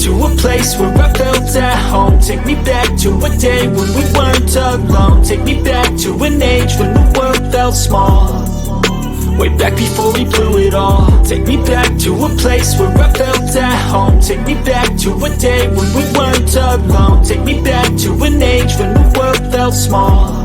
to a place where I felt at home. Take me back to a day when we weren't alone. Take me back to an age when the world felt small. Way back before we blew it all. Take me back to a place where I felt at home. Take me back to a day when we weren't alone. Take me back to an age when the world felt small.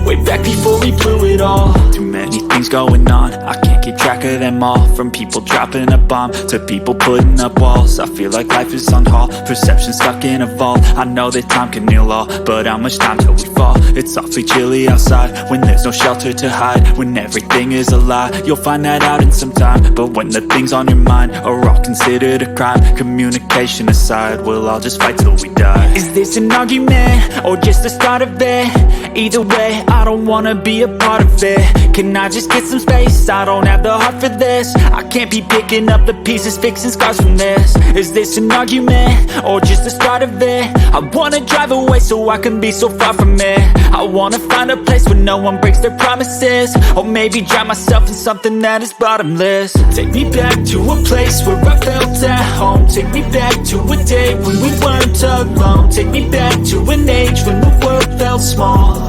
Way back before we blew it all. Too many things going on, I can't keep track of them all. From people dropping a bomb to people putting up walls. I feel like life is on hold, perception stuck in a vault. I know that time can heal all, but how much time till we fall? It's awfully chilly outside when there's no shelter to hide. When everything is a lie, you'll find that out in some time. But when the things on your mind are all considered a crime, communication aside, we'll all just fight till we die. Is this an argument or just the start of it? Either way, I don't wanna be a part of it. Can I just get some space? I don't have the heart for this. I can't be picking up the pieces, fixing scars from this. Is this an argument or just the start of it? I wanna drive away so I can be so far from it. I wanna find a place where no one breaks their promises. Or maybe drown myself in something that is bottomless. Take me back to a place where I felt at home. Take me back to a day when we weren't alone. Take me back to an age when the world felt small.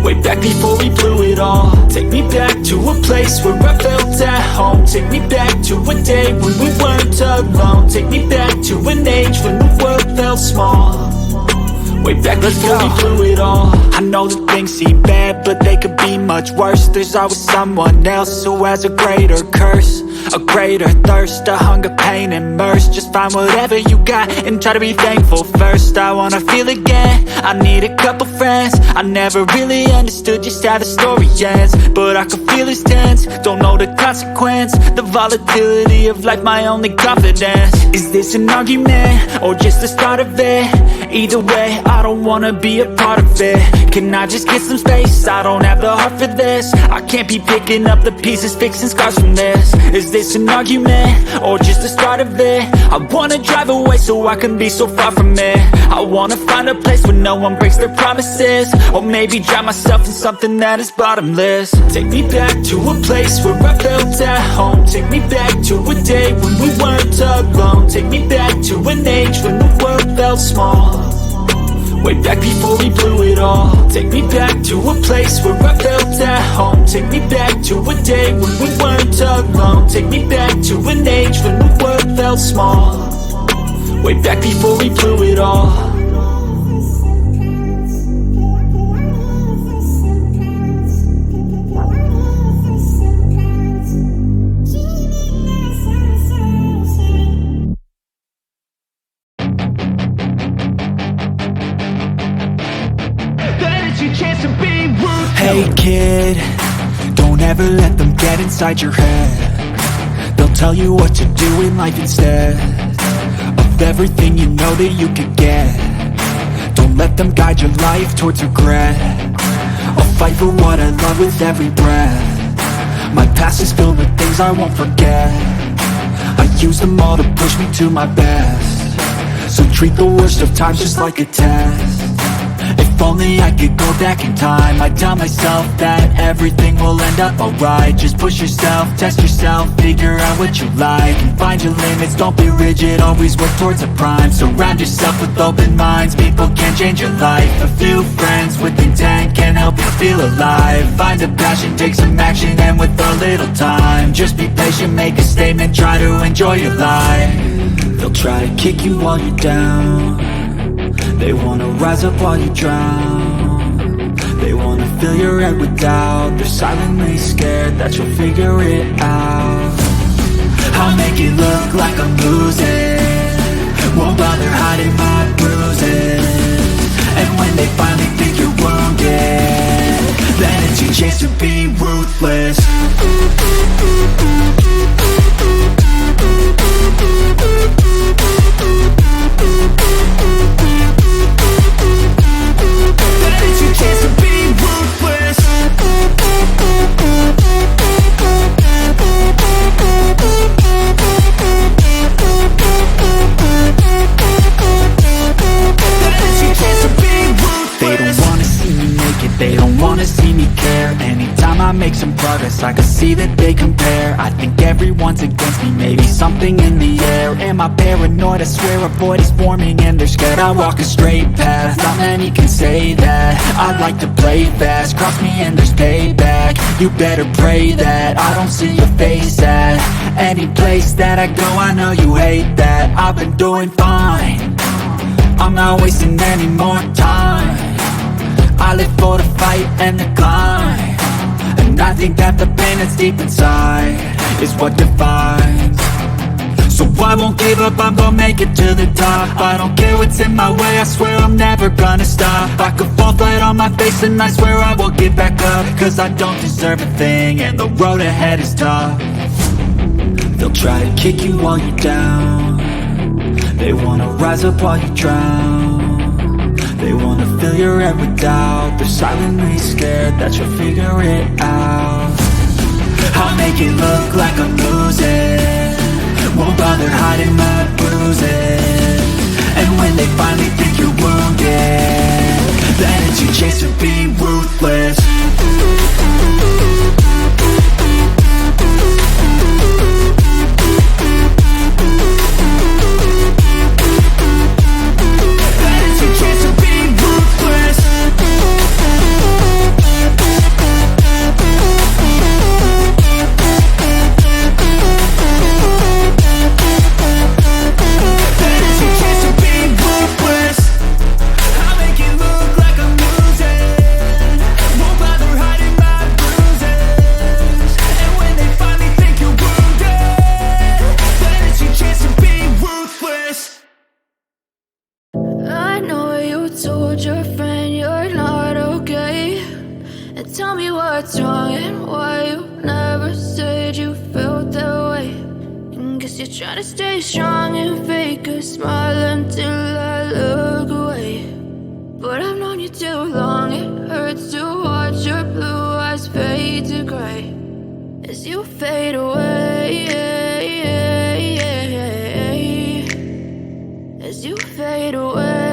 Way back before we blew it all. Take me back to a place where I felt at home. Take me back to a day when we weren't alone. Take me back to an age when the world felt small. Way back before we blew it all. I know that things seem bad, but they could be much worse. There's always someone else who has a greater curse, a greater thirst, a hunger, pain, and mercy. Just find whatever you got and try to be thankful first. I wanna feel again, I need a couple friends. I never really understood just how the story ends, but I can feel it's tense, don't know the consequence. The volatility of life, my only confidence. Is this an argument or just the start of it? Either way, I don't wanna be a part of it. Can I just get some space? I don't have the heart for this. I can't be picking up the pieces, fixing scars from this. Is this an argument or just the start of it? I wanna drive away so I can be so far from it. I wanna find a place where no one breaks their promises. Or maybe drown myself in something that is bottomless. Take me back to a place where I felt at home. Take me back to a day when we weren't alone. Take me back to an age when the world felt small. Way back before we blew it all. Take me back to a place where I felt at home. Take me back to a day when we weren't alone. Take me back to an age when the world felt small. Way back before we blew it all. Hey kid, don't ever let them get inside your head. They'll tell you what to do in life instead of everything you know that you could get. Don't let them guide your life towards regret. I'll fight for what I love with every breath. My past is filled with things I won't forget. I use them all to push me to my best. So treat the worst of times just like a test. If only I could go back in time, I'd tell myself that everything will end up alright. Just push yourself, test yourself, figure out what you like, and find your limits, don't be rigid, always work towards a prime. Surround yourself with open minds, people can change your life. A few friends with intent can help you feel alive. Find a passion, take some action, and with a little time, just be patient, make a statement, try to enjoy your life. They'll try to kick you while you're down. They wanna rise up while you drown. They wanna fill your head with doubt. They're silently scared that you'll figure it out. I'll make it look like I'm losing, won't bother hiding my bruises. And when they finally think you're wounded, then it's your chance to be ruthless. They don't wanna see me care. Anytime I make some progress, glass, I can see that they compare. I think everyone's against me, maybe something in the air. Am I paranoid? I swear a void is forming and they're scared. I walk a straight path, not many can say that. I like to play fast, cross me and there's payback. You better pray that I don't see your face at any place that I go. I know you hate that. I've been doing fine, I'm not wasting any more time. I live for the fight and the climb, and I think that the pain that's deep inside is what defines. So I won't give up, I'm gonna make it to the top. I don't care what's in my way, I swear I'm never gonna stop. I could fall flat on my face and I swear I will get back up, cause I don't deserve a thing and the road ahead is tough. They'll try to kick you while you're down, they wanna rise up while you drown. They wanna fill your head with doubt, they're silently scared that you'll figure it out. I'll make it look like I'm losing, won't bother hiding my bruises. And when they finally think you're wounded, then it's your chance to be ruthless. Try to stay strong and fake a smile until I look away. But I've known you too long, it hurts to watch your blue eyes fade to grey as you fade away, as you fade away.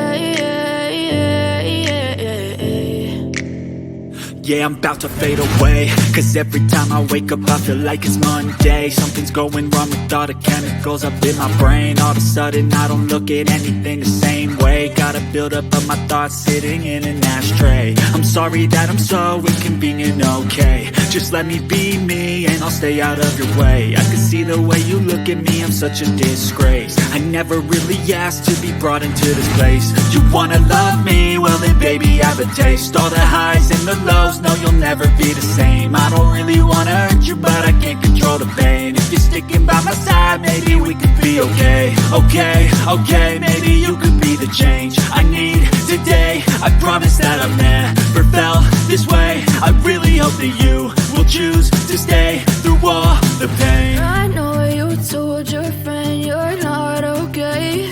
Yeah, I'm about to fade away, cause every time I wake up I feel like it's Monday. Something's going wrong with all the chemicals up in my brain. All of a sudden I don't look at anything the same way. Gotta build up of my thoughts sitting in an ashtray. I'm sorry that I'm so inconvenient, okay. Just let me be me and I'll stay out of your way. I can see the way you look at me, I'm such a disgrace. I never really asked to be brought into this place. You wanna love me? Well then baby I have a taste. All the highs and the lows, no you'll never be the same. I don't really wanna hurt you but I can't control the pain. If you're sticking by my side maybe we could be okay. Okay, maybe you could be the change I need today. I promise that I've never felt this way. I really hope that you will choose to stay through all the pain. I know you told your friend you're not okay,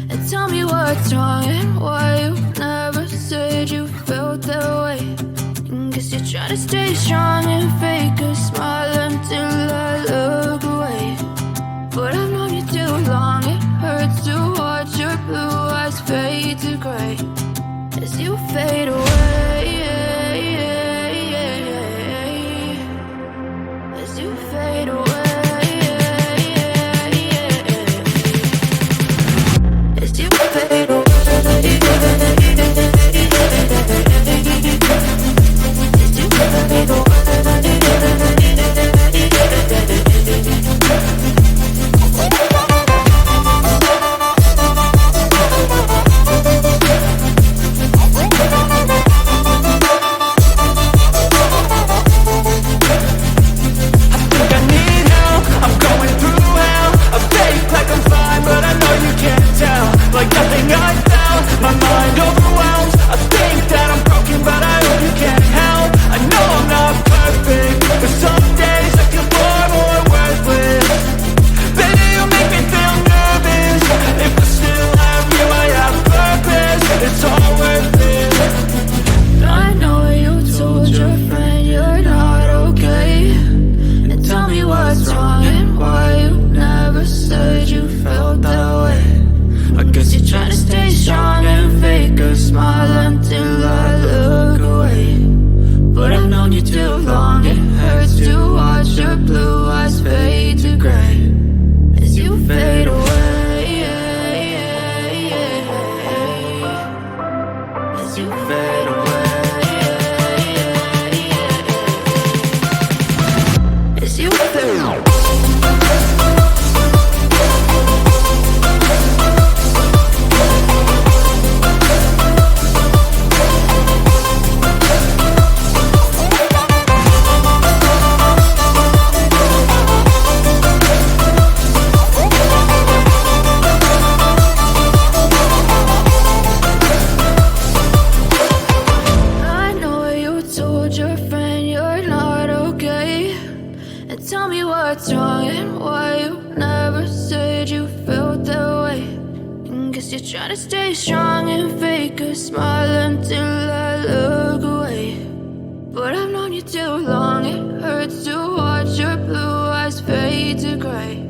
and tell me what's wrong and why you never said you felt that way. Guess you try to stay strong and fake a smile until I look away. But I've known you too long, it hurts to watch your blue eyes fade to grey as you fade away, as you fade away, as you fade away. guess you fell. What's wrong and why you never said you felt that way? Guess you're trying to stay strong and fake a smile until I look away. But I've known you too long, it hurts to watch your blue eyes fade to gray.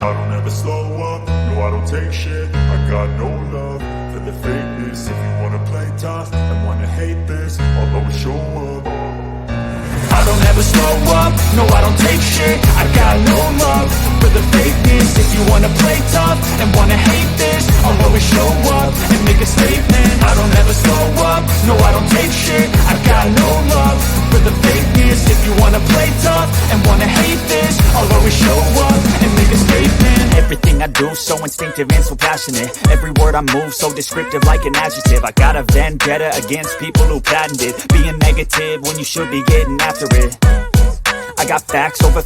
I don't ever slow up, no I don't take shit. I got no love for the fakeness. If you wanna play tough and wanna hate this, I'll always show up. I don't ever slow up, no I don't take shit. I got no love for the fakeness. If you wanna play tough and wanna hate this, I'll always show up and make a statement. I don't ever slow up, no I don't take shit. I got no love for the fakeness. If you wanna play tough and wanna hate this, I'll always show up and make a statement. Everything I do so instinctive and so passionate. Every word I move so descriptive like an adjective. I got a vendetta against people who patented being negative when you should be getting after it. I got facts over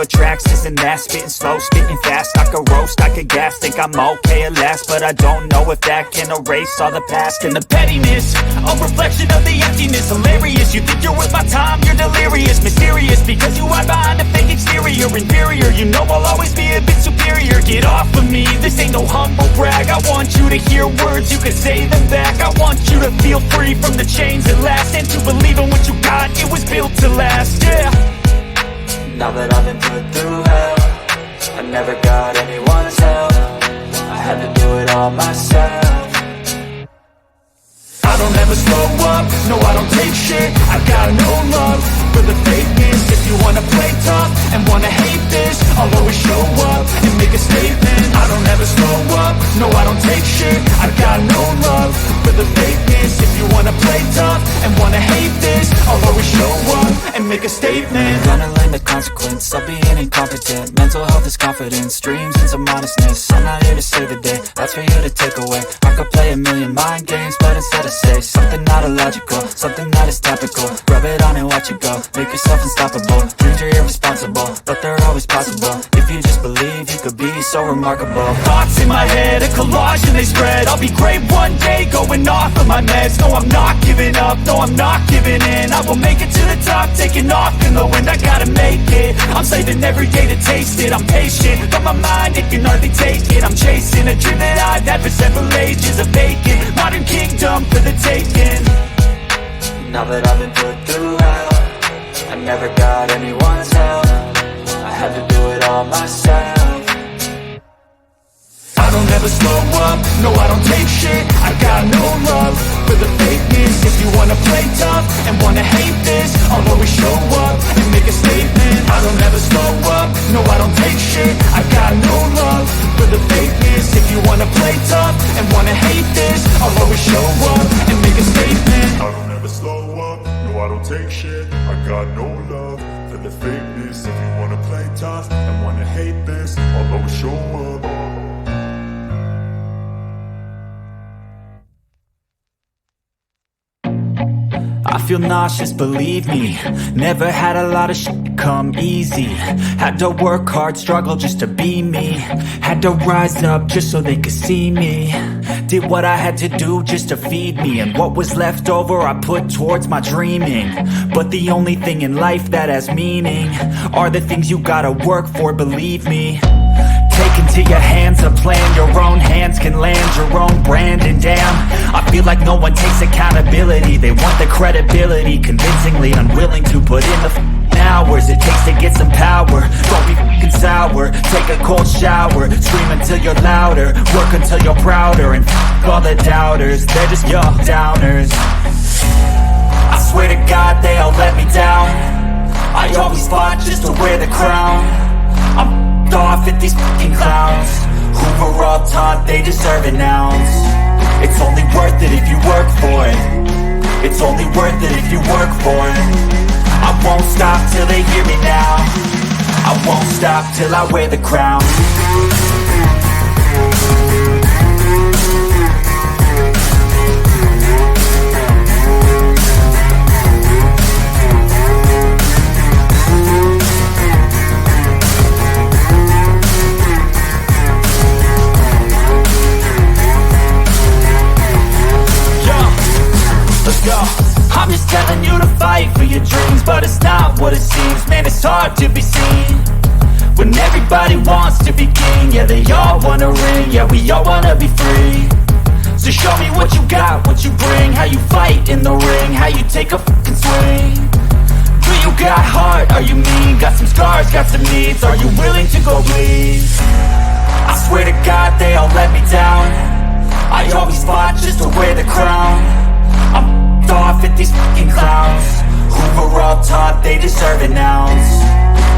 tracks, this and that. Spitting slow, spitting fast, I could roast, I could gas. Think I'm okay at last, but I don't know if that can erase all the past. And the pettiness, a reflection of the emptiness. Hilarious, you think you're worth my time, you're delirious. Mysterious, because you hide behind a fake exterior. Inferior, you know I'll always be a bit superior. Get off of me, this ain't no humble brag. I want you to hear words, you can say them back. I want you to feel free from the chains that last, and to believe in what you got, it was built to last, yeah. Now that I've been put through hell, I never got anyone's help. I had to do it all myself. I don't ever slow up, no I don't take shit. I got no love for the fakeness. If you wanna play tough and wanna hate this, I'll always show up and make a statement. I don't ever slow up, no I don't take shit. I got no love for the fakeness. If you wanna play tough and wanna hate this, I'll always show up and make a statement. Gonna learn the consequence of being incompetent. Mental health is confidence, dreams and some honestness. I'm not here to save the day, that's for you to take away. I could play a million mind games, but instead I say something not illogical, something that is topical. Rub it on and watch it go, make yourself unstoppable. Dreams are irresponsible, but they're always possible. If you just believe, you could be so remarkable. Thoughts in my head, a collage and they spread. I'll be great one day, going off of my meds. No, I'm not giving up, no, I'm not giving in. I will make it to the top, taking off in the wind. I gotta make it, I'm saving every day to taste it. I'm patient, but my mind, it can hardly take it. I'm chasing a dream that I've had for several ages. A vacant, modern kingdom for the taking. Now that I've been put through hell, I never got anyone's help. I had to do it all myself. I don't ever slow up, no I don't take shit. I got no love for the fakeness. If you wanna play tough and wanna hate this, I'll always show up and make a statement. I don't ever slow up, no I don't take shit. I got no love for the fakeness. If you wanna play tough and wanna hate this, I'll always show up and make a statement. I don't ever slow up, no I don't take shit. I got no love for the fakeness. If you wanna play tough and wanna hate this, I'll always show up. I feel nauseous, believe me. Never had a lot of shit come easy. Had to work hard, struggle just to be me. Had to rise up just so they could see me. Did what I had to do just to feed me, and what was left over I put towards my dreaming. But the only thing in life that has meaning are the things you gotta work for, believe me. Take into your hands a plan, your own hands can land your own brand. And damn, I feel like no one takes accountability. They want the credibility, convincingly unwilling to put in the hours it takes to get some power. Don't be f***ing sour, take a cold shower. Scream until you're louder, work until you're prouder. And f*** all the doubters, they're just your downers. I swear to God they all let me down. I always fought just to wear the crown. I'm f***ed off at these f***ing clowns who were all taught they deserve an ounce. It's only worth it if you work for it. they hear me now. I won't stop till I wear the crown. Let's go. I'm just telling you to fight for your dreams, but it's not what it seems. Man, it's hard to be seen when everybody wants to be king. Yeah, they all wanna ring, yeah, we all wanna be free. So show me what you got, what you bring, how you fight in the ring, how you take a fucking swing. Do you got heart, are you mean? Got some scars, got some needs, are you willing to go bleed? I swear to God they all let me down. I always fought just to wear the crown. I'm off at these fucking clowns who were all taught they deserve an ounce.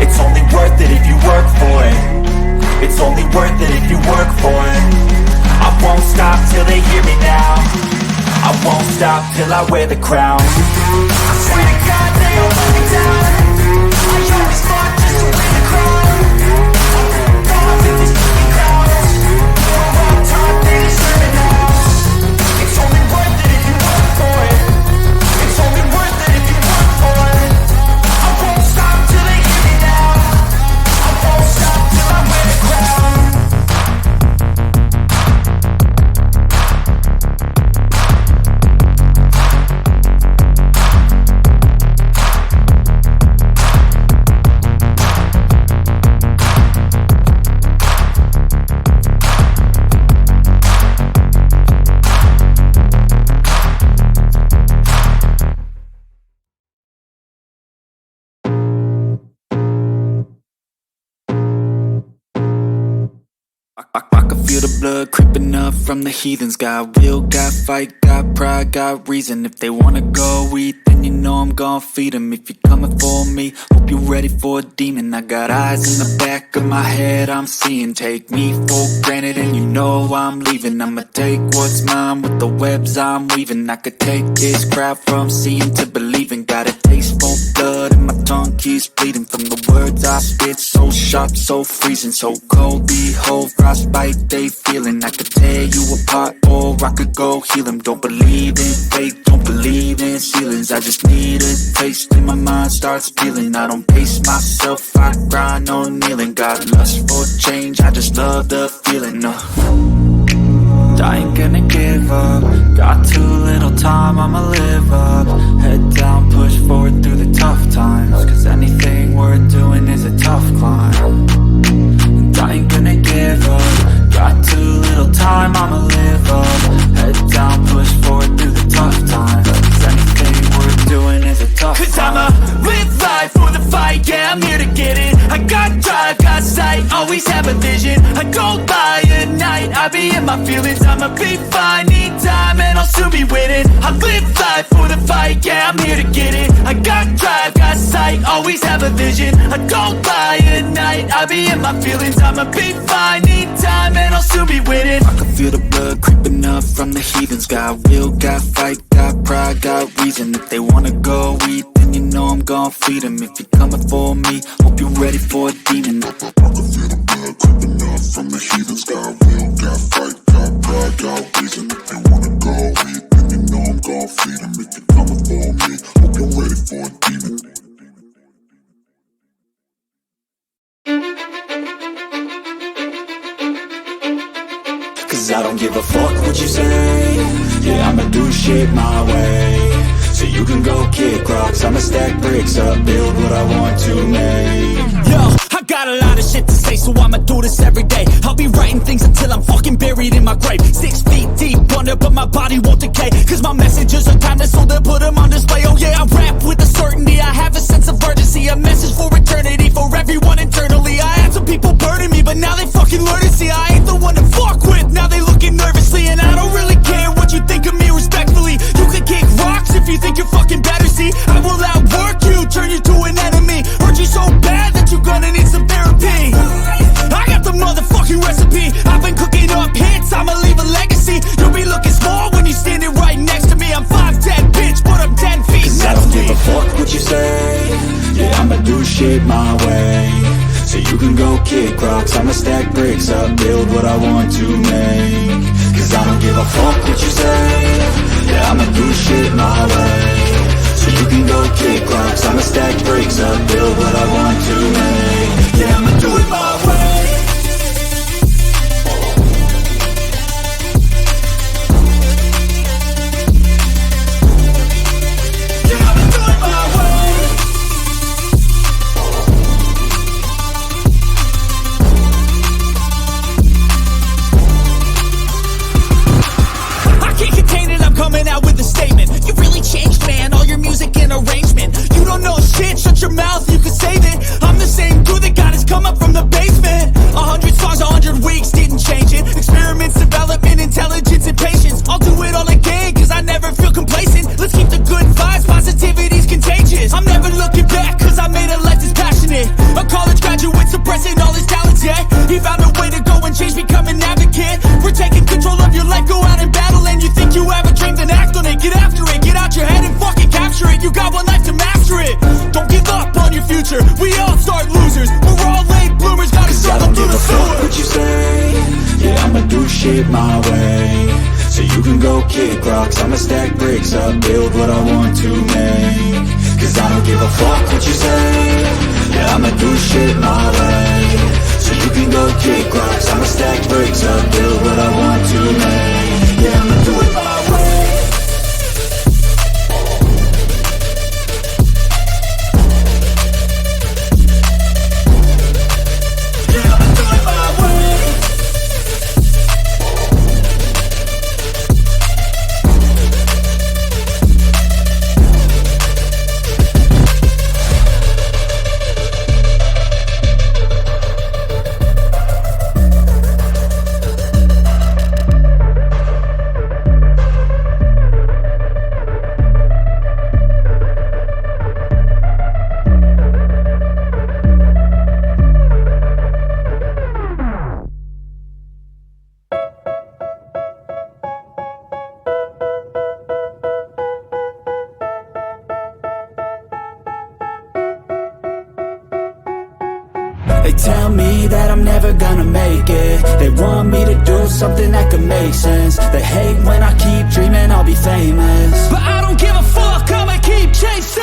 It's only worth it if you work for it. It's only worth it if you work for it. I won't stop till they hear me now. I won't stop till I wear the crown. I swear to God they all let me down. I always fought just to wear the crown. I'm off at these fucking clowns who were all taught they deserve an ounce. It's only worth it if you work for it. It's only worth it if you work for it. I won't stop till they hear me now. I won't stop till I wear the crown. I can feel the blood creeping up from the heathens. Got will, got fight, got pride, got reason. If they wanna go eat, then you know I'm gon' feed them. If you're coming for me, hope you're ready for a demon. I got eyes in the back of my head, I'm seeing. Take me for granted and you know I'm leaving. I'ma take what's mine with the webs I'm weaving. I could take this crowd from seeing to believing. Got a taste for blood and my tongue keeps bleeding from the words I spit. So sharp, so freezing, so cold. Behold, frostbite they feeling. I could tear you apart or I could go heal them. Don't believe in fate, don't believe in ceilings. I just need a taste and my mind starts peeling. I don't pace myself, I grind on kneeling. Got lust for change, I just love the feeling. I ain't gonna give up. Got too little time, I'ma live up. Head down, push forward through the tough times. Cause anything worth doing is a tough climb. And I ain't gonna give up. Got too little time, I'ma live up. Head down, push forward through the tough times. Cause anything worth doing is a tough climb. Cause I'ma live life for the fight, yeah, I'm here to get it. I got drive, got sight, always have a vision. I don't lie at night, I be in my feelings. I'ma be fine, need time, and I'll soon be winning. I live life for the fight, yeah, I'm here to get it. I got drive, got sight, always have a vision. I don't lie at night, I be in my feelings. I'ma be fine, need time, and I'll soon be winning. I can feel the blood creeping up from the heathens. Got will, got fight, got pride, got reason. If they wanna go eat, then you know I'm gon' feed them. If you're coming for me, hope you're ready for a demon. I can feel the blood creeping up from the heathens. Got will, got fight, got pride, got reason. If they wanna go eat, then you know I'm gon' feed them. If you're coming for me, hope you're ready for a demon. Cause I don't give a fuck what you say. Yeah, I'ma do shit my way. So you can go kick rocks, I'ma stack bricks up, build what I want to make. Yo, I got a lot of shit to say, so I'ma do this every day. I'll be writing things until I'm fucking buried in my grave. 6 feet deep under, but my body won't decay. Cause my messages are timeless, so they'll put them on display. Oh yeah, I rap with a certainty, I have a sense of urgency. A message for eternity, for everyone internally. I had some people burning me, but now they fucking learn to see I ain't the one to fuck with, now they looking nervously. And I don't really care what you think of me respectfully. You can kick rocks if you think you're fucking better, see. I will outwork you, turn you to an enemy. Hurt you so bad that you're gonna need some therapy. I got the motherfucking recipe. I've been cooking up hits, I'ma leave a legacy. You'll be looking small when you're standing right next to shit my way. So you can go kick rocks, I'ma stack bricks up, build what I want to make. Cause I don't give a fuck what you say, yeah, I'ma do shit my way. So you can go kick rocks, I'ma stack bricks up, build what I want to make. Yeah, I'ma do it my way. Coming out with a statement. You really changed, man, all your music and arrangement. You don't know shit, shut your mouth, you can save it. I'm the same dude that got his come up from the basement. 100 songs, 100 weeks, didn't change it. Experiments, development, intelligence, and patience. I'll do it all again, cause I never feel complacent. Let's keep the good vibes, positivity's contagious. I'm never looking back, cause I made a life that's passionate. A college graduate suppressing all his talents, yeah. He found a way to go and change, become an advocate. We're taking control of your life, go out and battle. And you think you have a dream, then act on it. Get after it, get out your head and fucking capture it. You got one life to master it. Don't give up on your future, we all start losers. We're all late bloomers, gotta struggle through the sewer. What you say, yeah, I'ma do shit my way. So you can go kick rocks, I'ma stack bricks up, build what I want to make. Cause I don't give a fuck what you say, yeah, I'ma do shit my way. So you can go kick rocks, I'ma stack bricks up, build what I want to make. Yeah, I'ma do it my way. They tell me that I'm never gonna make it. They want me to do something that could make sense. They hate when I keep dreaming I'll be famous, but I don't give a fuck, I'ma keep chasing.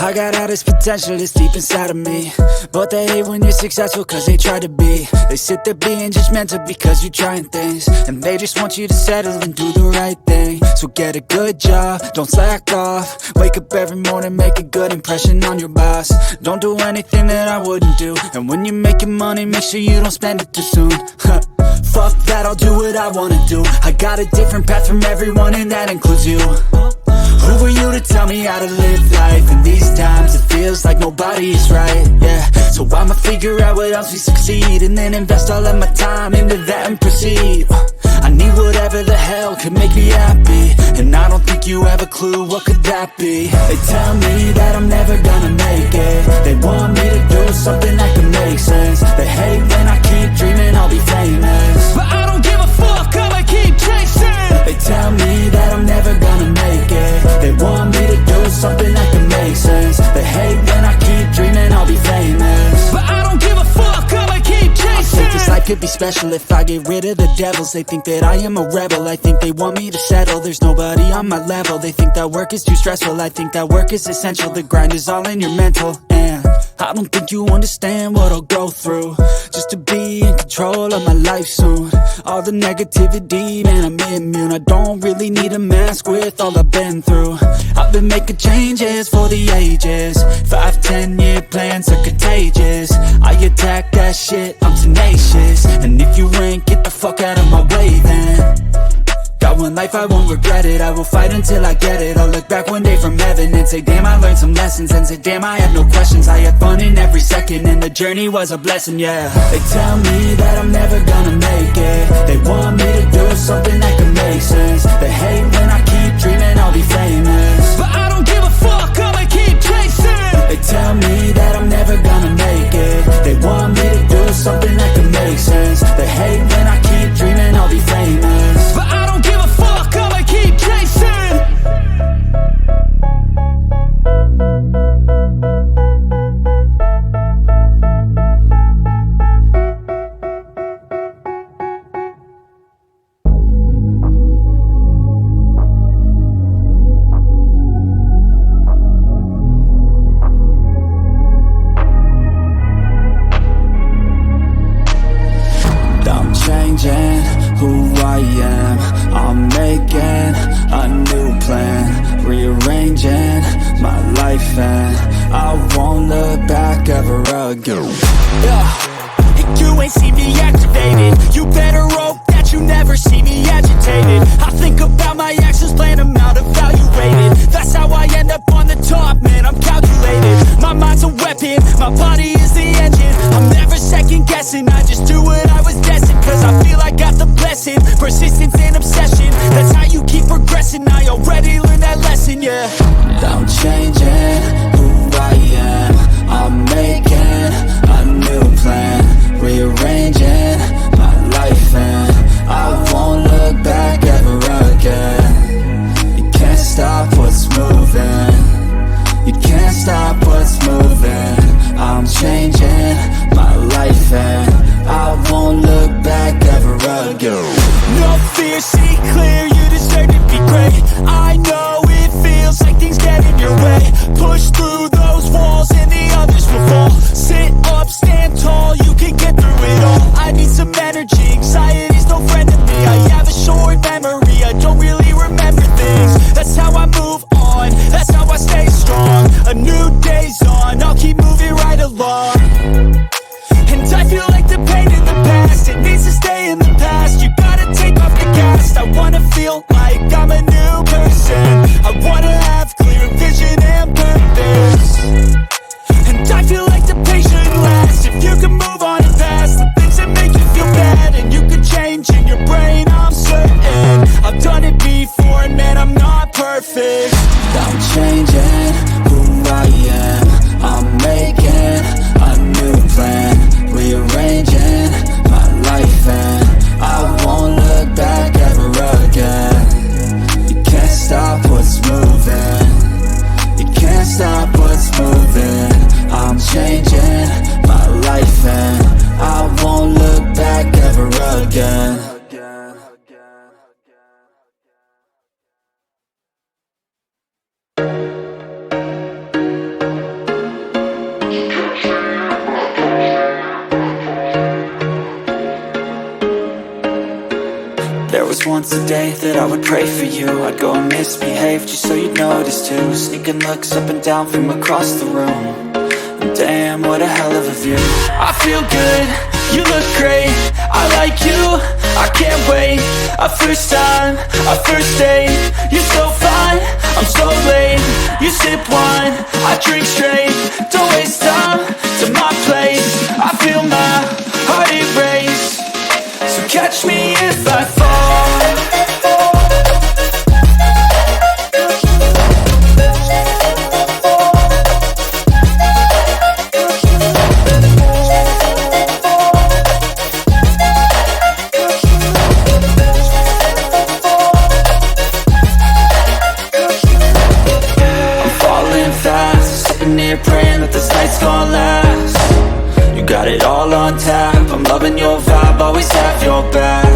I got all this potential that's deep inside of me, but they hate when you're successful cause they try to be. They sit there being judgmental because you're trying things, and they just want you to settle and do the right thing. So get a good job, don't slack off. Wake up every morning, make a good impression on your boss. Don't do anything that I wouldn't do, and when you're making money, make sure you don't spend it too soon. Fuck that, I'll do what I wanna do. I got a different path from everyone and that includes you. Who are you to tell me how to live life? In these times it feels like nobody is right, yeah. So I'ma figure out what else we succeed, and then invest all of my time into that and proceed. I need whatever the hell could make me happy, and I don't think you have a clue what could that be. They tell me that I'm never gonna make it. They want me to do something that could make sense. They hate when I keep dreaming I'll be famous, but I don't give a fuck, I'ma keep chasing. They tell me that I'm never gonna make it. They want me to do something that can make sense. They hate when I keep dreaming I'll be famous, but I don't give a fuck, I'ma keep chasing. I think this life could be special if I get rid of the devils. They think that I am a rebel, I think they want me to settle. There's nobody on my level. They think that work is too stressful, I think that work is essential. The grind is all in your mental, and I don't think you understand what I'll go through just to be in control of my life soon. All the negativity, man, I'm immune. I don't really need a mask with all I've been through. I've been making changes for the ages. 5-10 year plans are contagious. I attack that shit, I'm tenacious. And if you ain't, get the fuck out of my way then. Got one life, I won't regret it. I will fight until I get it. I'll look back one day from heaven and say, damn, I learned some lessons. And say, damn, I have no questions. I had fun in every second, and the journey was a blessing, yeah. They tell me that I'm never gonna make it. They want me to do something that can make sense. They hate when I keep dreaming I'll be famous, but I don't give a fuck, I'ma keep chasing. They tell me that I'm never gonna make it. They want me to do something that can make sense. They hate when I keep dreaming I'll be famous, but I don't give a fuck, I'ma keep chasing. go. Yeah, you ain't see me activated. You better hope that you never see me agitated. I think about my actions, plan them out, evaluated. That's how I end up on the top, man, I'm calculated. My mind's a weapon, my body is the engine. I'm never second guessing, I just do what I was destined. Cause I feel I got the blessing, persistence and obsession. That's how you keep progressing, I already learned that lesson, yeah. I'm changing who I am. I'm making a new plan, rearranging my life, and I won't look back ever again. You can't stop what's moving. You can't stop what's moving. I'm changing my life and I won't look back ever again. No fear, see clear, you deserve to be great. I know it feels like things get in your way. Push through those walls and the others will fall. Sit up, stand tall, you can get through it all. I need some energy, anxiety's no friend to me. I have a short memory, I don't really remember things. That's how I move on, that's how I stay strong. A new day's on, I'll keep moving right along. And I feel like the pain in the past, it needs to stay in the past. You gotta take off the cast. I wanna feel like I'm a new person. I wanna have clear vision and purpose. And I feel like the pain shouldn't last. If you can move on and past the things that make you feel bad, and you can change in your brain, I'm certain. I've done it before and man, I'm not perfect. I'm changing who I am. I'm making a new plan, rearranging my life, and I won't look back ever again. You can't stop what's moving. You can't stop what's moving. I'm changing my life and I won't look back ever again. There was once a day that I would pray for you. I'd go and misbehave just so you'd notice too. Sneaking looks up and down from across the room. And damn, what a hell of a view. I feel good, you look great, I like you, I can't wait. A first time, a first date, you're so fine, I'm so late. You sip wine, I drink straight, don't waste time to my place. I feel my heart erase, so catch me if I fall. Praying that this night's gonna last. You got it all on tap, I'm loving your vibe, always have your back.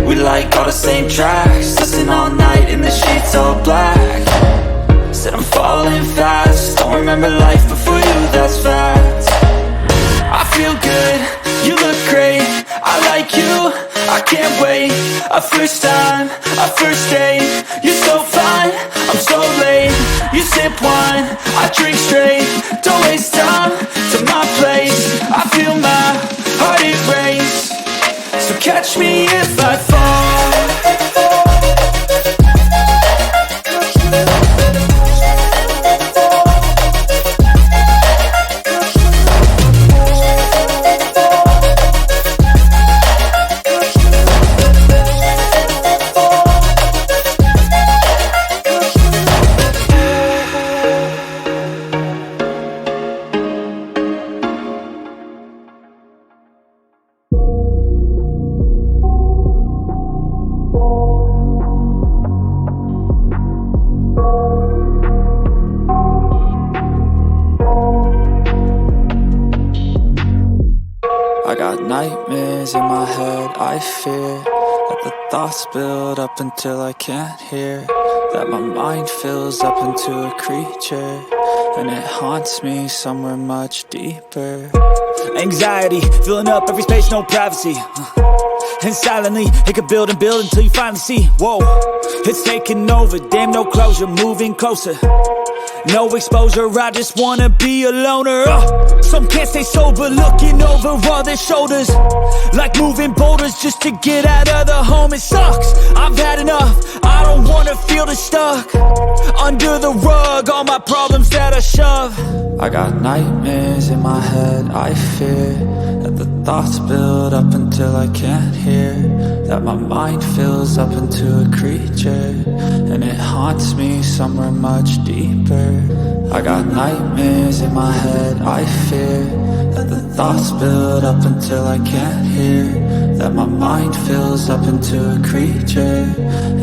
We like all the same tracks, listen all night in the sheets all black. Said I'm falling fast, don't remember life before you, that's fact. I feel good, you look great, I like you, I can't wait. A first time, a first date, you're so fine, I'm so late. You sip wine, I drink straight, don't waste time to my place. I feel my heart erase, so catch me if I fall. Nightmares in my head, I fear that the thoughts build up until I can't hear. That my mind fills up into a creature, and it haunts me somewhere much deeper. Anxiety, filling up every space, no privacy. And silently, it could build and build until you finally see, whoa, it's taking over, damn no closure, moving closer. No exposure, I just wanna be a loner. Some can't stay sober, looking over all their shoulders, like moving boulders just to get out of the home. It sucks, I've had enough, I don't wanna feel the stuck under the rug, all my problems that I shove. I got nightmares in my head, I fear that the thoughts build up until I can't hear, that my mind fills up into a creature, and it haunts me somewhere much deeper. I got nightmares in my head, I fear that the thoughts build up until I can't hear, that my mind fills up into a creature,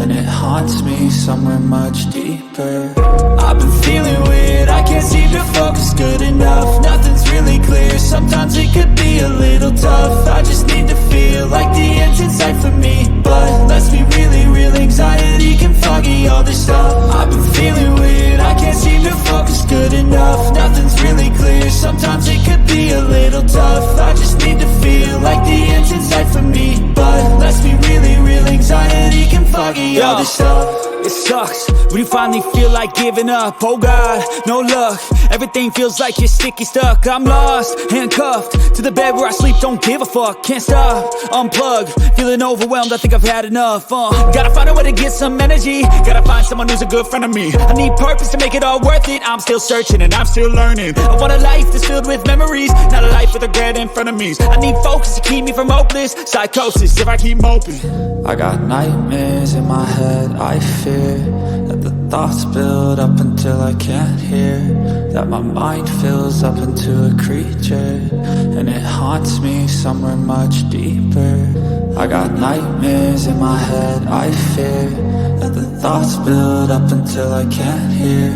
and it haunts me somewhere much deeper. I've been feeling weird, I can't seem to focus good enough. Nothing's really clear, sometimes it could be a little tough. I just need to feel like the end's in sight for me, but let's be really real, anxiety can foggy all this stuff. I've been feeling weird, I can't seem to focus good enough. Nothing's really clear, sometimes it could be a little tough. I just need to feel like the end's in sight for me, but let's be really real, anxiety can foggy all this stuff. It sucks when you finally feel like giving up. Oh God, no luck, everything feels like you're sticky stuck. I'm lost, handcuffed to the bed where I sleep, don't give a fuck. Can't stop, unplug, feeling overwhelmed, I think I've had enough. Gotta find a way to get some energy, gotta find someone who's a good friend of me. I need purpose to make it all worth it, I'm still searching and I'm still learning. I want a life that's filled with memories, not a life with regret in front of me. I need focus to keep me from hopeless psychosis if I keep moping. I got nightmares in my head, I fear that the thoughts build up until I can't hear, that my mind fills up into a creature, and it haunts me somewhere much deeper. I got nightmares in my head, I fear that the thoughts build up until I can't hear,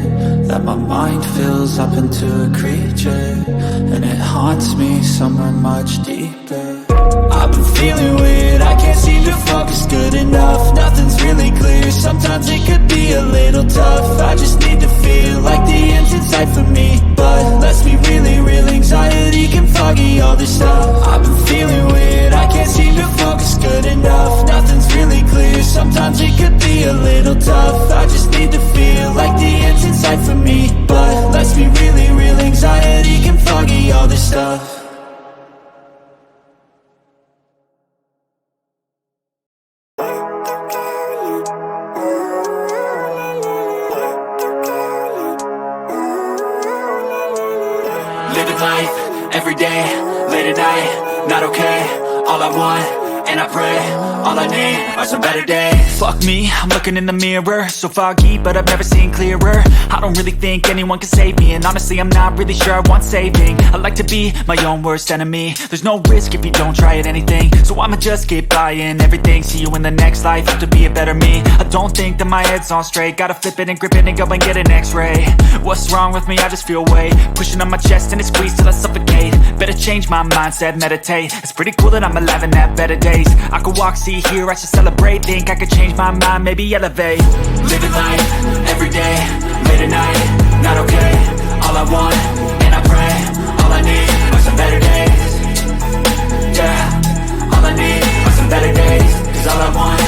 that my mind fills up into a creature, and it haunts me somewhere much deeper. I've been feeling weird, I can't seem to focus good enough. Nothing's really clear, sometimes it could be a little tough. I just need to feel like the end's in sight for me, but let's be really real, anxiety can foggy all this stuff. I've been feeling weird, I can't seem to focus good enough. Nothing's really clear, sometimes it could be a little tough. I just need to feel like the end's in sight for me, but let's be really real, anxiety can foggy all this stuff. Living life, everyday, late at night, not okay. All I want, and I pray, all I need are some better days. Fuck me, I'm looking in the mirror, so foggy, but I've never seen clearer. I don't really think anyone can save me, and honestly I'm not really sure I want saving. I like to be my own worst enemy. There's no risk if you don't try at anything, so I'ma just keep buying everything. See you in the next life, have to be a better me. I don't think that my head's on straight, gotta flip it and grip it and go and get an x-ray. What's wrong with me? I just feel weight pushing on my chest and it squeezes till I suffocate. Better change my mindset, meditate. It's pretty cool that I'm alive and have better days. I could walk, see, hear, I should celebrate. Think I could change my mind, maybe elevate. Living life, everyday, late at night, not okay. All I want, and I pray, all I need are some better days. Yeah, all I need are some better days. Cause all I want,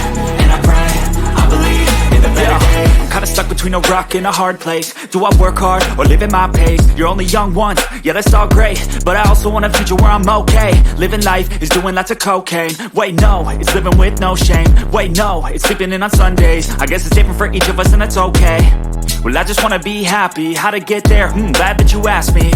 and I pray, I believe in the better days. I'm kinda stuck between a rock and a hard place. Do I work hard or live at my pace? You're only young once, yeah that's all great, but I also want a future where I'm okay. Living life is doing lots of cocaine. Wait no, it's living with no shame. Wait no, it's sleeping in on Sundays. I guess it's different for each of us and that's okay. Well I just wanna be happy, how to get there? Glad that you asked me.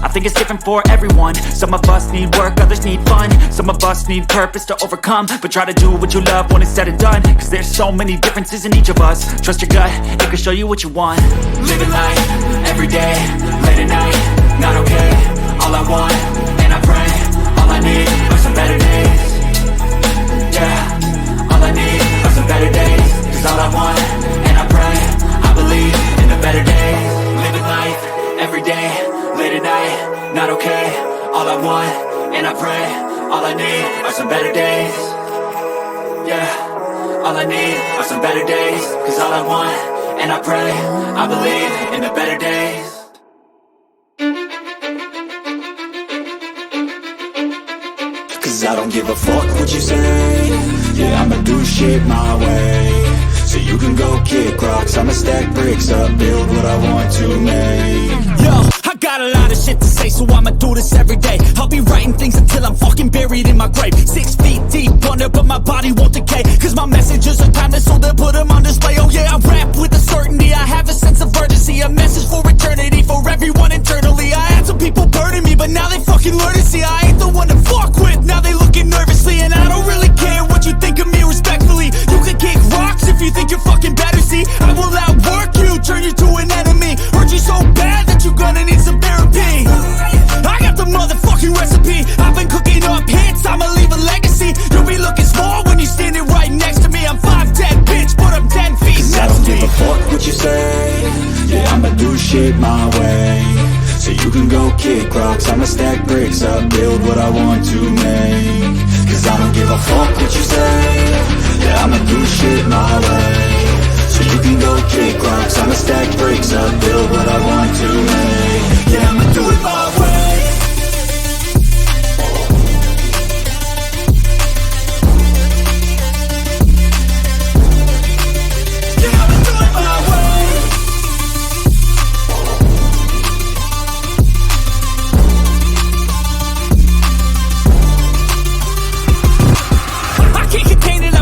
I think it's different for everyone. Some of us need work, others need fun. Some of us need purpose to overcome, but try to do what you love when it's said and done. Cause there's so many differences in each of us. Trust your gut, it can show you what you want. Living life, everyday, late at night, not okay. All I want, and I pray, all I need are some better days. Yeah, all I need are some better days. Cause all I want, and I pray, I believe in the better days. Living life, everyday, late at night, not okay. All I want, and I pray, all I need are some better days. Yeah, all I need are some better days. Cause all I want, and I pray, I believe in the better days. Cause I don't give a fuck what you say. Yeah, I'ma do shit my way. so you can go kick rocks. I'ma stack bricks up, build what I want to make. Yo, I got a lot of shit to say, so I'ma do this every day. I'll be writing things until I'm fucking buried in my grave. 6 feet deep under, but my body won't decay, cause my messages are timeless, so they'll put them on display. Oh yeah, I rap with a certainty, I have a sense of urgency, a message for eternity, for everyone internally. I had some people burning me, but now they fucking learn to see I ain't the one to fuck with. Now they looking nervously, and I don't really care what you think of me, respectfully. You can kick rocks if you think you're fucking better, see I will outwork you, turn you to an enemy. Hurt you so bad that you're gonna need some therapy. I got the motherfucking recipe, I've been cooking up hits, I'ma leave a legacy. You'll be looking small when you're standing right next to me. I'm 5'10", bitch, but I'm 10 feet next to me. I don't give a fuck what you say, yeah, I'ma do shit my way. So you can go kick rocks, I'ma stack bricks up, build what I want to make. Cause I don't give a fuck what you say, yeah, I'ma do shit my way. So you can go kick rocks, I'ma stack bricks up, build what I want to make. Yeah, I'ma do it my way.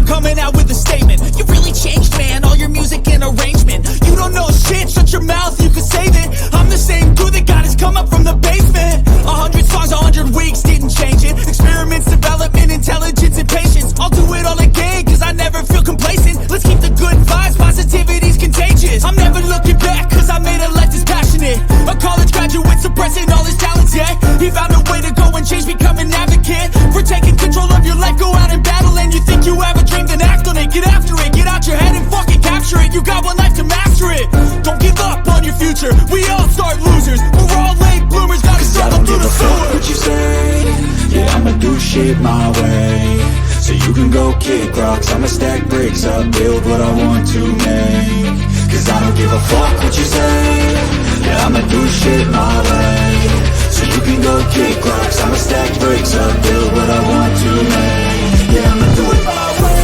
Coming out with a statement. You really changed, man, all your music and arrangement. You don't know shit, shut your mouth, you can save it. I'm the same dude that got his come up from the basement. 100 songs, 100 weeks, didn't change it. Experiments, development, intelligence, and patience. I'll do it all again, cause I never feel complacent. Let's keep the good vibes, positivity's contagious. I'm never looking back, cause I made a life that's passionate. A college graduate suppressing all his talents, yeah. He found a way to go and change, become an advocate. For taking control of your life, go out and battle. And you think you have a dream, then act on it. Get after it, get out your head and fucking capture it. You got one life to master it. Don't give up on your future, we all start losers. We're all late bloomers, gotta struggle through the sewer. What you say, yeah, I'ma do shit my way. So you can go kick rocks, I'ma stack bricks up, build what I want to make. Cause I don't give a fuck what you say, yeah, I'ma do shit my way. So you can go kick rocks, I'ma stack bricks up, build what I want to make. Yeah, I'ma do it my way.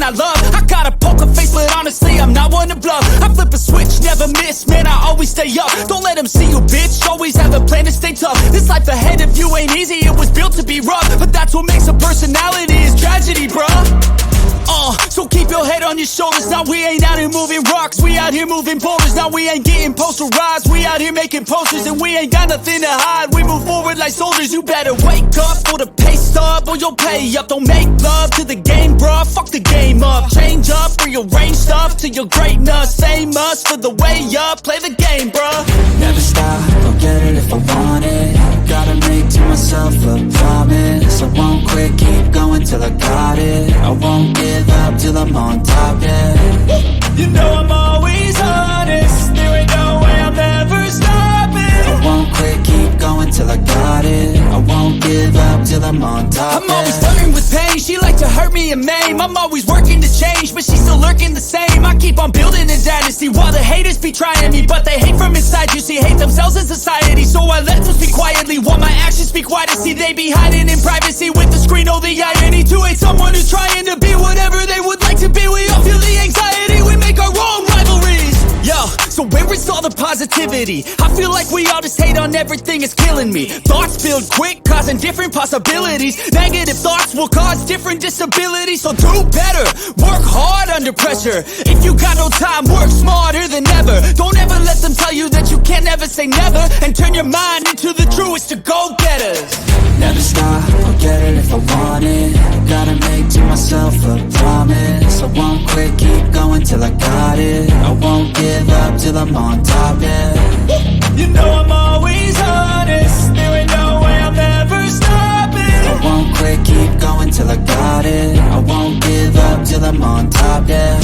I love. I got a poker face, but honestly, I'm not one to bluff. I flip a switch, never miss, man, I always stay up. Don't let them see you, bitch, always have a plan to stay tough. This life ahead of you ain't easy, it was built to be rough. But that's what makes a personality, is tragedy, bruh. So keep your head on your shoulders. Now we ain't out here moving rocks, we out here moving boulders. Now we ain't getting posterized, we out here making posters. And we ain't got nothing to hide, we move forward like soldiers. You better wake up for the pay stub, or you'll pay up. Don't make love to the game, bruh, fuck the game up. Change up, rearrange stuff to your greatness. Same us for the way up, play the game, bruh. Never stop, I'll get it if I want it. Gotta make to myself a promise. I won't quit, keep going till I got it. I won't give up till I'm on top, yeah. You know I'm always honest, there ain't no way I'm ever stopping. I won't quit, keep going till I got it. I won't give up till I'm on top, I'm always flirting with pain, she like to hurt me and maim. I'm always working to change, but she's still lurking the same. I keep on building a dynasty while the haters be trying me. But they hate from inside, you see, hate themselves in society. So I let them speak quietly while my actions speak wider. See, they be hiding in privacy with the screen, oh the irony. To hate someone who's trying to be whatever they would like to be. We all feel the anxiety, we make our own rivalries. Yo, so So where is all the positivity? I feel like we all just hate on everything, it's killing me. Thoughts build quick, causing different possibilities. Negative thoughts will cause different disabilities. So do better, work hard under pressure. If you got no time, work smarter than ever. Don't ever let them tell you that you can't ever say never. And turn your mind into the truest of go-getters. Never stop, I'll get it if I want it. Gotta make to myself a promise. I won't quit, keep going till I got it. I won't give up till I'm on top, yeah. You know I'm always honest. There ain't no way I'm ever stopping. I won't quit, keep going till I got it. I won't give up till I'm on top, yeah.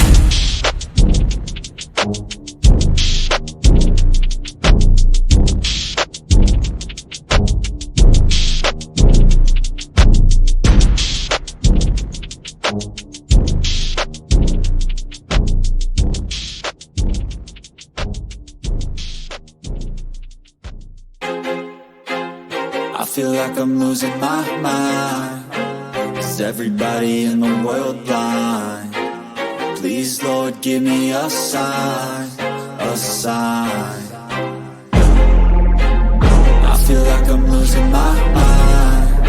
I feel like I'm losing my mind. Is everybody in the world blind? Please, Lord, give me a sign, a sign. I feel like I'm losing my mind.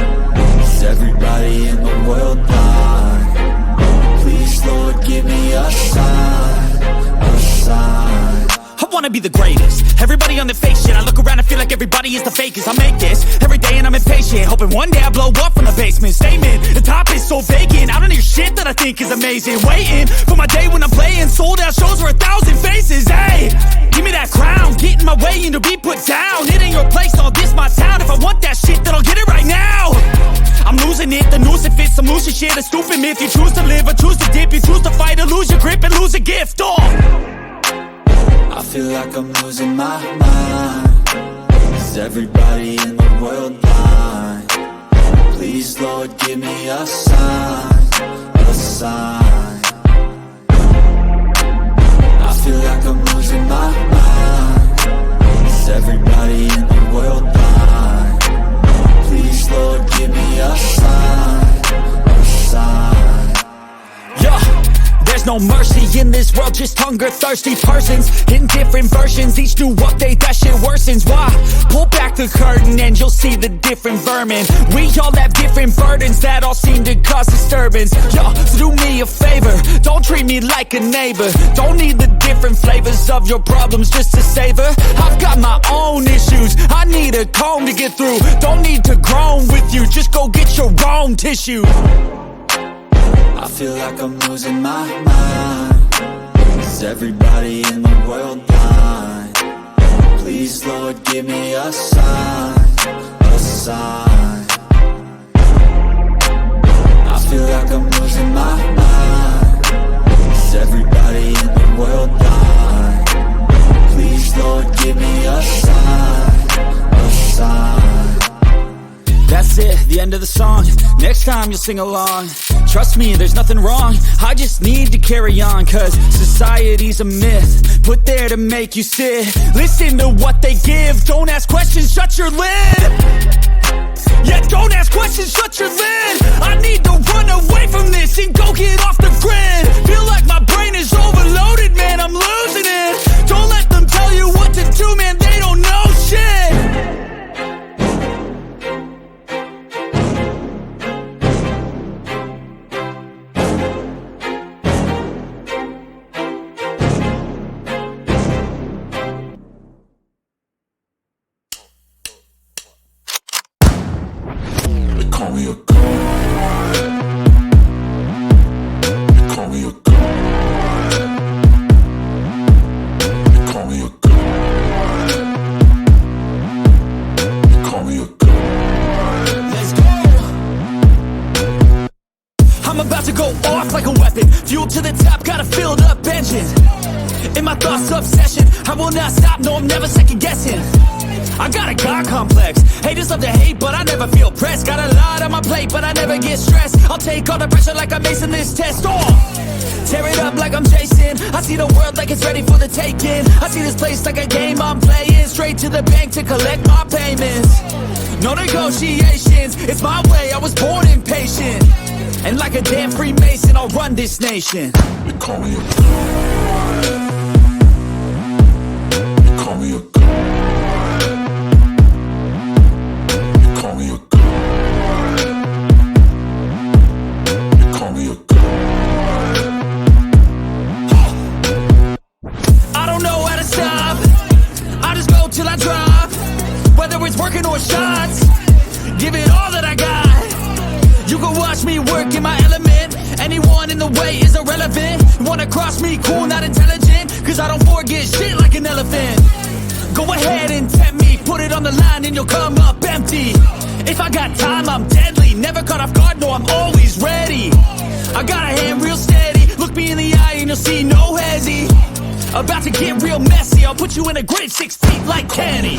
Is everybody in the world blind? Please, Lord, give me a sign, a sign. I wanna be the greatest. Everybody on the fake shit. I look around and feel like everybody is the fakest. I make this every day and I'm impatient, hoping one day I blow up from the basement. Statement, the top is so vacant. I don't hear shit that I think is amazing. Waiting for my day when I'm playing sold out shows for 1,000 faces. Hey, give me that crown, get in my way and to be put down. It ain't your place, all this my town. If I want that shit, then I'll get it right now. I'm losing it, the noose it fits. I'm losing shit, a stupid myth. You choose to live or choose to dip. You choose to fight or lose your grip and lose a gift. I feel like I'm losing my mind. Is everybody in the world blind? Please, Lord, give me a sign, a sign. I feel like I'm losing my mind. Is everybody in the world blind? Please, Lord, give me a sign, a sign. Yeah. There's no mercy in this world, just hunger-thirsty persons in different versions, each new update, that shit worsens. Why? Pull back the curtain and you'll see the different vermin. We all have different burdens that all seem to cause disturbance. Yo, so do me a favor, don't treat me like a neighbor. Don't need the different flavors of your problems just to savor. I've got my own issues, I need a comb to get through. Don't need to groan with you, just go get your own tissue. I feel like I'm losing my mind. Is everybody in the world blind? Please, Lord, give me a sign, a sign. I feel like I'm losing my mind. Is everybody in the world blind? Please, Lord, give me a sign, a sign. That's it, the end of the song. Next time you'll sing along. Trust me, there's nothing wrong. I just need to carry on, cause society's a myth put there to make you sit. Listen to what they give. Don't ask questions, shut your lid. Yeah, don't ask questions, shut your lid. I need to run away from this and go get off the grid. Feel like my brain is overloaded, man, I'm losing it. Don't let them tell you what to do, man, they don't know shit. Call me a god. They call me a god. They call me a god. They call me a god. Let's go. I'm about to go off like a weapon. Fuel to the top, got a filled up engine. In my thoughts, obsession. I will not stop, no, I'm never second guessing. I got a God complex. Haters love to hate, but I never feel pressed. Got a lot on my plate, but I never get stressed. I'll take all the pressure like I'm acing this test. Tear it up like I'm Jason. I see the world like it's ready for the taking. I see this place like a game I'm playing. Straight to the bank to collect my payments. No negotiations, it's my way, I was born impatient. And like a damn Freemason, I'll run this nation. They call me a god. me a god. You call me a god. You call me a god. I don't know how to stop. I just go till I drop. Whether it's working or shots, give it all that I got. You can watch me work in my element. Anyone in the way is irrelevant. You wanna cross me, cool, not intelligent, cause I don't forget shit like an elephant. Go ahead and tempt me, put it on the line and you'll come up empty. If I got time, I'm deadly. Never caught off guard, no, I'm always ready. I got a hand real steady. Look me in the eye and you'll see no hezzy. About to get real messy. I'll put you in a grave 6 feet like Kenny.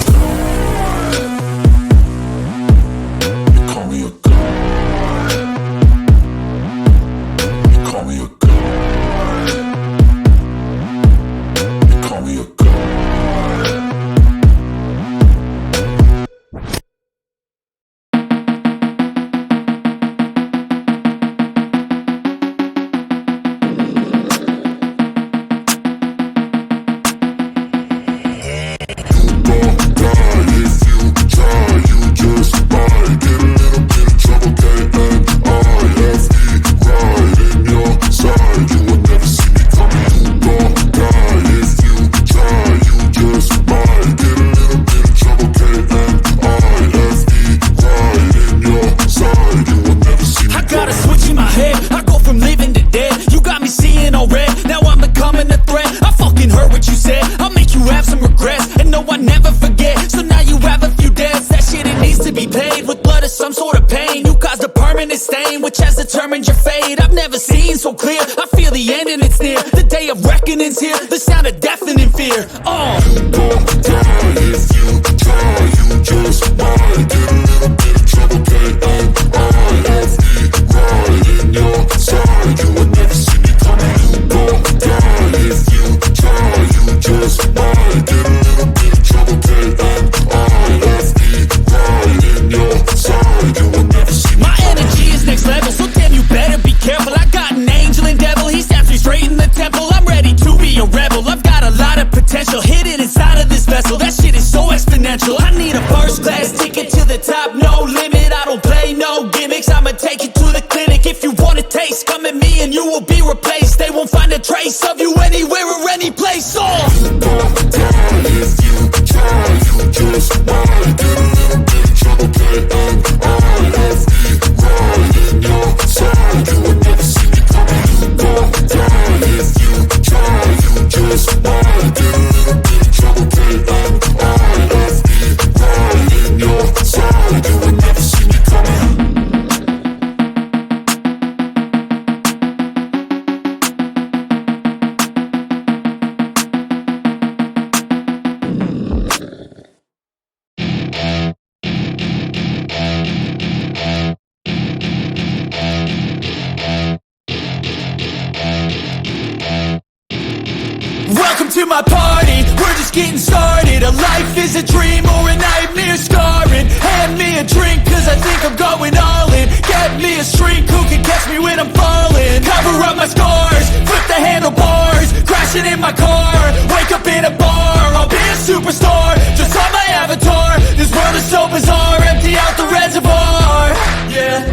You call me a god. You call me a god. You call me a god. Which has determined your fate. I've never seen so clear. I feel the end and it's near. The day of reckoning's here. The sound of deafening fear. You gon' die if you try. You just might get a little bit of trouble, and I-F-E right in your side. You will never see me coming. You gon' die if you try. You just might get a little bit of trouble, and I-F-E right in your side. You will never see me. My energy is next level, so damn you better be careful. I got an angel and devil, he stabs me straight in the temple. I'm ready to be a rebel, I've got a lot of potential hidden inside of this vessel. That shit is so exponential. I need a first class ticket to the top, no limit. I don't play no gimmicks, I'ma take you to the clinic. If you want a taste, come at me and you will be replaced. They won't find a trace of you anywhere or any place. You gon' die if you try. You just might get a little bit of trouble, and I-F-E right in your side. You will never see me coming. You gon' die if you try. You just might get a little bit of trouble, and I-F-E right in your side. You will never see me coming. Welcome to my party, we're just getting started. A life is a dream or a nightmare scarring. Hand me a drink cause I think I'm going all in. Get me a shrink who can catch me when I'm falling. Cover up my scars, flip the handlebars. Crashing in my car, wake up in a bar. I'll be a superstar, just on my avatar. This world is so bizarre, empty out the reservoir. Yeah,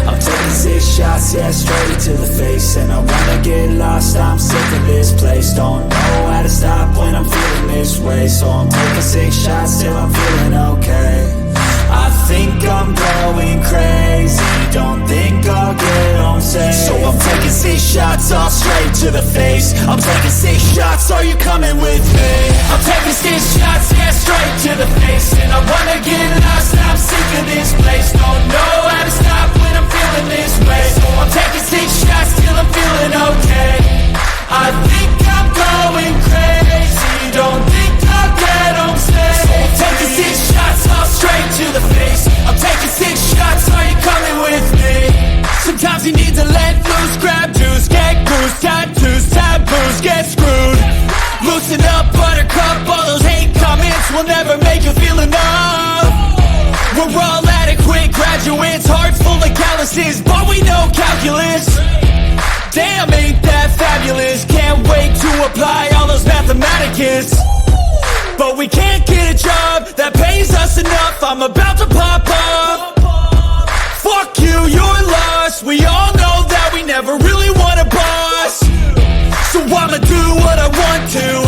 I'm taking 6 shots, yeah, straight to the face. And I wanna get lost, I'm sick of this place. Don't know how to stop when I'm feeling this way. So I'm taking 6 shots till I'm feeling okay. I think I'm going crazy, don't think I'll get home safe. So I'm taking 6 shots all straight to the face. I'm taking 6 shots, are you coming with me? I'm taking 6 shots, yeah, straight to the face. And I wanna get lost, I'm sick of this place. Don't know how to stop when I'm feeling this way. So I'm taking 6 shots till I'm feeling okay. I think I'm going crazy, don't think I'll get home safe. So I'm taking 6 shots all straight to the face. I'm taking 6 shots, are you coming with me? sometimes you need to let loose. Grab juice, get goose, tattoos, taboos, get screwed. Loosen up, buttercup, all those hate comments will never make you feel enough. We're all adequate graduates, hearts full of calluses, but we know calculus. Damn, ain't that fabulous? Can't wait to apply all those mathematicus. But we can't I'm about to pop up. Fuck you, you're lost. We all know that we never really want a boss. So I'ma do what I want to,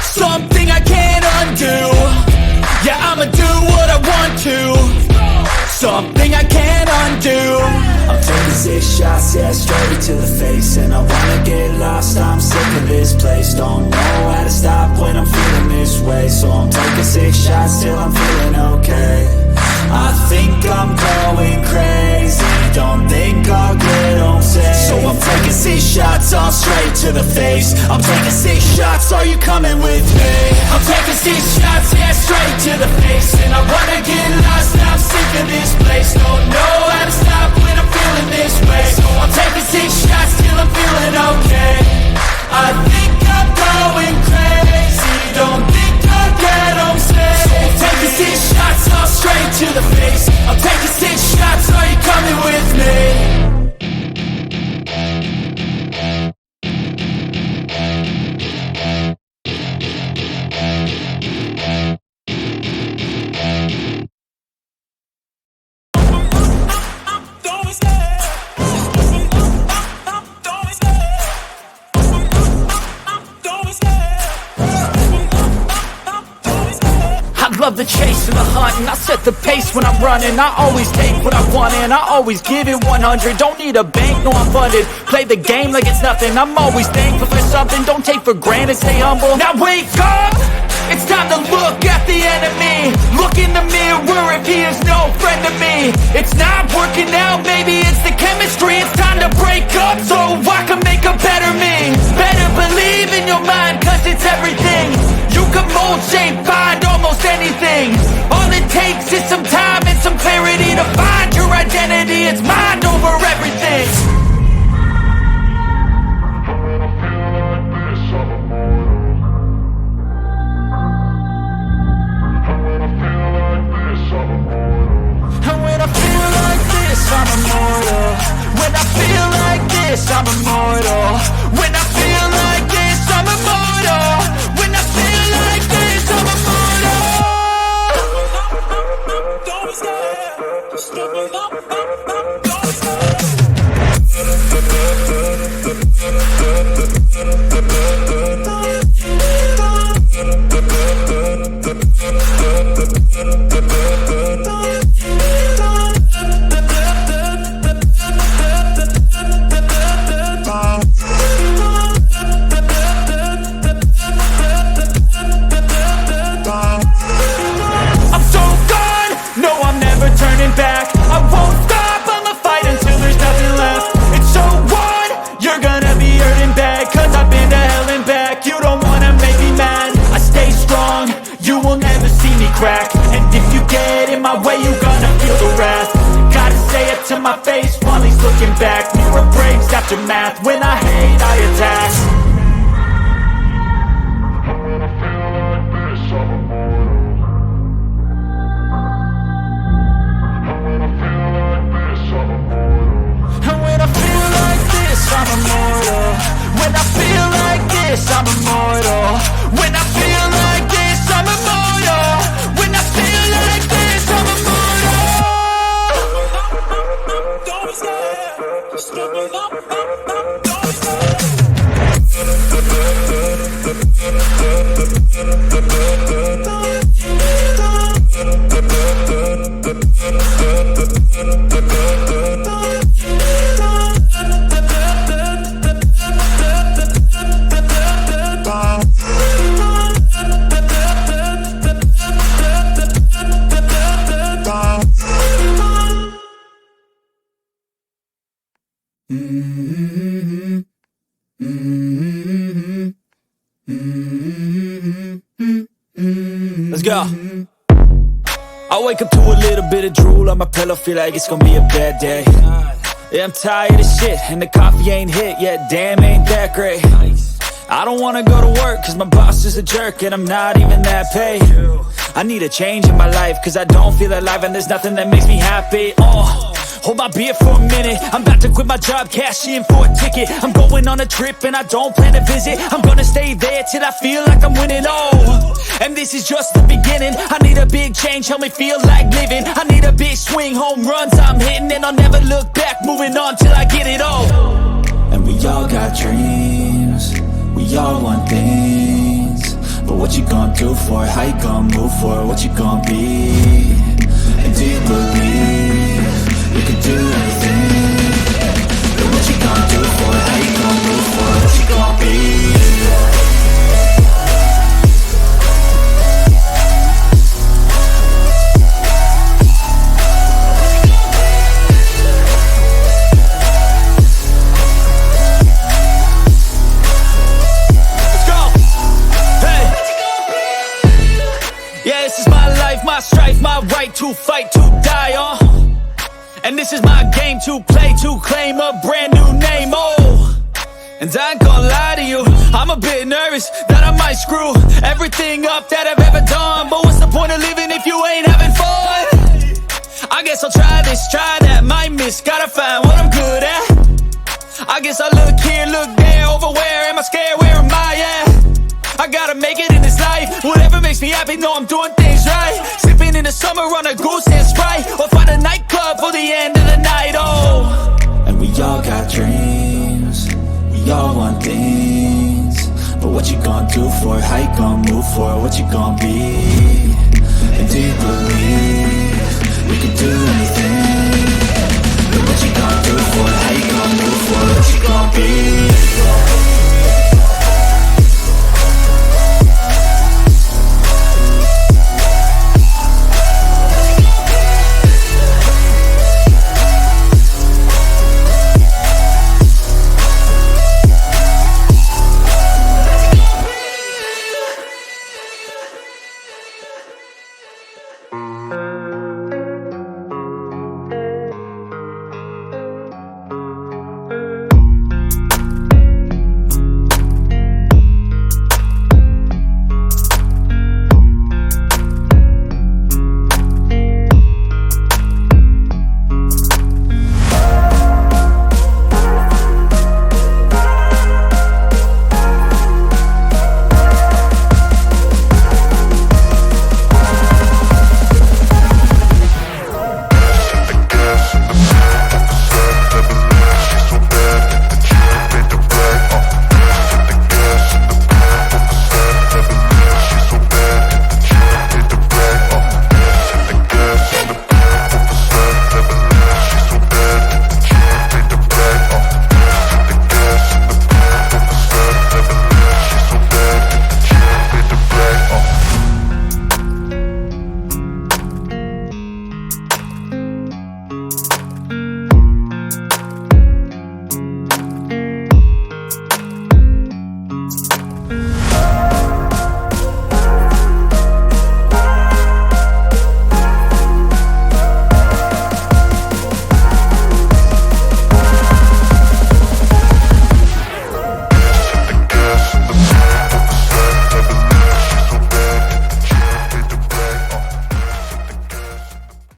something I can't undo. Yeah, I'ma do what I want to, something I can't undo. I'm taking 6 shots, yeah, straight to the face. And I wanna get lost, I'm sick of this place. Don't know how to stop when I'm feeling this way. So I'm taking 6 shots till I'm feeling okay. I think I'm going crazy, don't think I'll get home safe. So I'm taking 6 shots, all straight to the face. I'm taking 6 shots, are you coming with me? I'm taking 6 shots, yeah, straight to the face. And I wanna get lost, I'm sick of this place. Don't know how to stop when I'm feeling this way. So I'm taking 6 shots till I'm feeling okay. I think I'm going crazy, don't think I'll get home safe. So I'm taking 6 shots, all straight to the face. I'm taking 6 shots, are you coming with me? I love the chase and the hunt, and I set the pace when I'm running. I always take what I want and I always give it 100. Don't need a bank, no, I'm funded. Play the game like it's nothing. I'm always thankful for something. Don't take for granted, stay humble. Now wake up! It's time to look at the enemy. Look in the mirror if he is no friend to me. It's not working out, maybe it's the chemistry. It's time to break up so I can make a better me. Better believe in your mind, cause it's everything. You can mold, shape, find almost anything. All it takes is some time and some clarity to find your identity. It's mind over everything. And when I feel like this, I'm immortal. When I feel like this, I'm immortal. When I feel like this, I'm immortal. When I feel like this, I'm immortal. Don't stop, just give it up, don't stop. Back. I won't stop, I'ma fight until there's nothing left. It's so what? You're gonna be hurting bad, cause I've been to hell and back. You don't wanna make me mad, I stay strong. You will never see me crack. And if you get in my way, you're gonna feel the wrath. Gotta say it to my face while he's looking back. Mirror breaks after math, when I hate, I attack. I'm immortal. When I feel like this, I'm immortal. When I feel like this, I'm immortal. When I feel like this, I'm immortal. Don't stop, just give it up, don't stop. Let's go. I wake up to a little bit of drool on my pillow, feel like it's gonna be a bad day. Yeah, I'm tired of shit, and the coffee ain't hit yet, damn, ain't that great. I don't wanna go to work, cause my boss is a jerk, and I'm not even that paid. I need a change in my life, cause I don't feel alive, and there's nothing that makes me happy. Hold my beer for a minute, I'm about to quit my job, cash in for a ticket. I'm going on a trip and I don't plan to visit. I'm gonna stay there till I feel like I'm winning, oh. And this is just the beginning. I need a big change, help me feel like living. I need a big swing, home runs I'm hitting. And I'll never look back, moving on till I get it all. And we all got dreams, we all want things. But what you gonna do for it? How you gonna move for it? What you gonna be? And do you believe you can do anything? But what you gonna do for it? How you gonna move for it? What you gonna be? My strife, my right to fight, to die on. And this is my game to play, to claim a brand new name, oh. And I ain't gonna lie to you, I'm a bit nervous that I might screw everything up that I've ever done. But what's the point of living if you ain't having fun? I guess I'll try this, try that, might miss, gotta find what I'm good at. I guess I look here, look there, over where am I scared, where am I at? I gotta make it in this life. Whatever makes me happy, know I'm doing things right. Sipping in the summer on a goose and Sprite, or find a nightclub for the end of the night, oh. And we all got dreams, we all want things. But what you gonna do for it? How you gonna move for it? What you gonna be? And do you believe we can do anything?